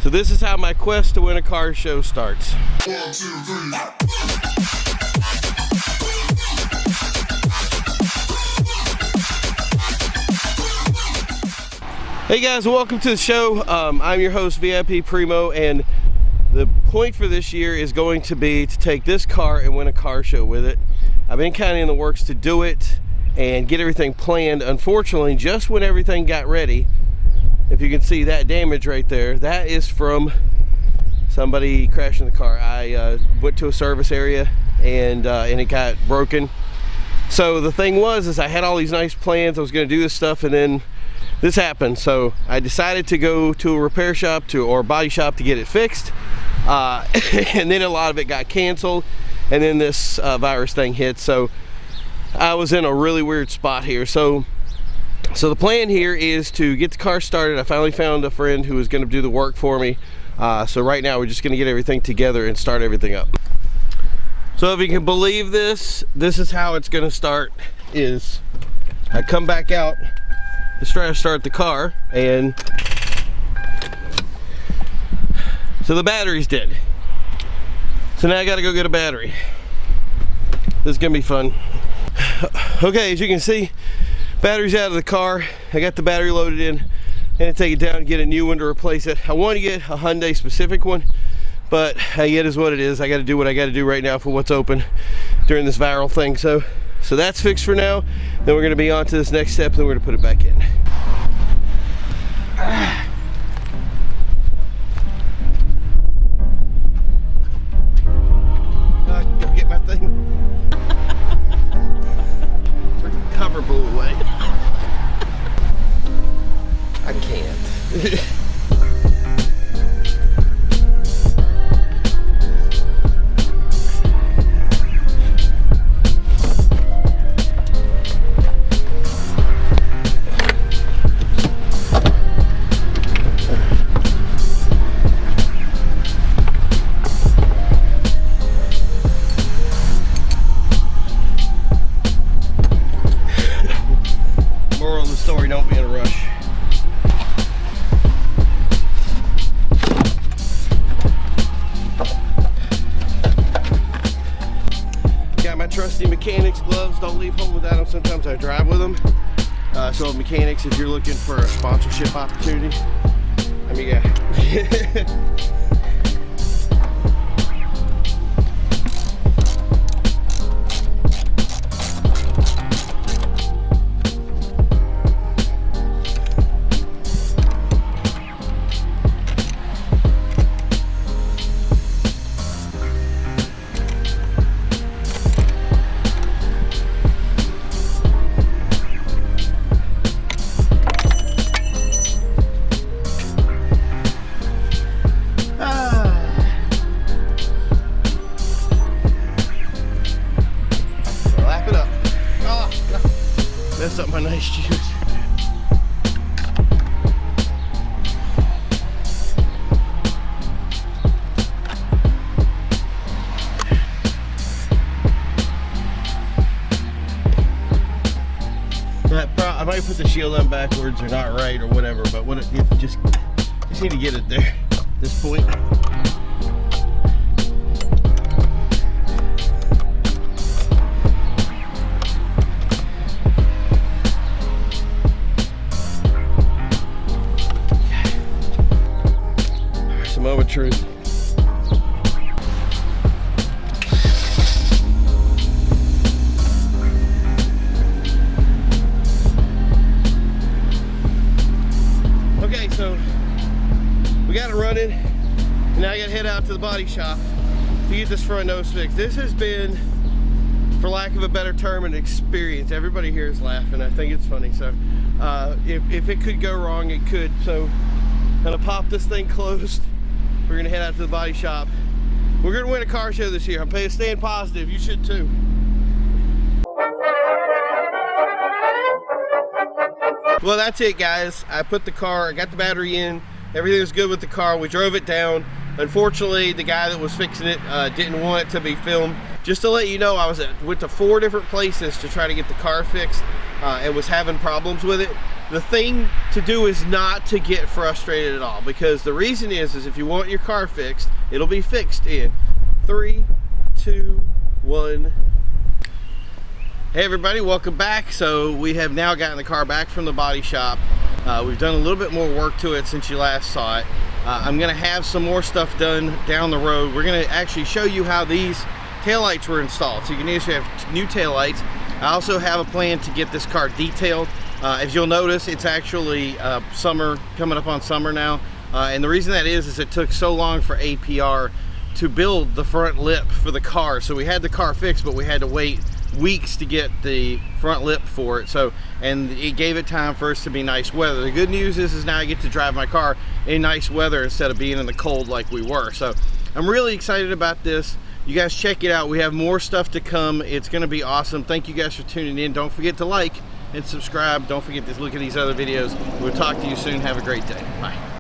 So this is how my quest to win a car show starts. 1, 2, 3. Hey guys, welcome to the show. I'm your host, VIPPrimo, and the point for this year is going to be to take this car and win a car show with it. I've been kind of in the works to do it and get everything planned. Unfortunately, just when everything got ready, if you can see that damage right there, that is from somebody crashing the car. I went to a service area and it got broken. So the thing was I had all these nice plans. I was going to do this stuff, and then this happened. So I decided to go to a repair shop or body shop to get it fixed. And then a lot of it got canceled, and then this virus thing hit. So I was in a really weird spot here. So the plan here is to get the car started. I finally found a friend who was going to do the work for me. So right now we're just going to get everything together and start everything up. So if you can believe this, this is how it's going to start. Is I come back out to try to start the car, and so the battery's dead. So now I got to go get a battery. This is going to be fun. Okay, as you can see, battery's out of the car. I got the battery loaded in, and take it down and get a new one to replace it. I want to get a Hyundai specific one, but hey, it is what it is. I got to do what I got to do right now for what's open during this viral thing. So that's fixed for now. Then we're going to be on to this next step, then we're going to put it back in. Go get my thing. Freaking cover blew away. I can't. Moral of the story, don't be in a rush. Got my trusty mechanics gloves. Don't leave home without them. Sometimes I drive with them. So mechanics, if you're looking for a sponsorship opportunity, I mean, yeah. Messed up my nice shoes. I might put the shield on backwards or not right or whatever, but what you just need to get it there at this point. Moment of truth. Okay, so we got it running, and now I gotta head out to the body shop to get this front nose fixed. This has been, for lack of a better term, an experience. Everybody here is laughing. I think it's funny. So if it could go wrong, it could. So I'm gonna pop this thing closed. We're gonna head out to the body shop. We're gonna win a car show this year. I'm staying positive. You should too. Well, that's it, guys. I got the battery in. Everything was good with the car. We drove it down. Unfortunately, the guy that was fixing it didn't want it to be filmed. Just to let you know, I went to 4 different places to try to get the car fixed and was having problems with it. the thing to do is not to get frustrated at all, because the reason is if you want your car fixed, it'll be fixed in 3, 2, 1. Hey everybody, welcome back. So we have now gotten the car back from the body shop. We've done a little bit more work to it since you last saw it. I'm gonna have some more stuff done down the road. We're gonna actually show you how these taillights were installed. So you can actually have new taillights. I also have a plan to get this car detailed. As you'll notice, it's actually summer, coming up on summer now. And the reason that is it took so long for APR to build the front lip for the car. So we had the car fixed, but we had to wait weeks to get the front lip for it. So, and it gave it time for us to be nice weather. The good news is now I get to drive my car in nice weather instead of being in the cold like we were. So I'm really excited about this. You guys check it out. We have more stuff to come. It's going to be awesome. Thank you guys for tuning in. Don't forget to like and subscribe. Don't forget to look at these other videos. We'll talk to you soon. Have a great day. Bye.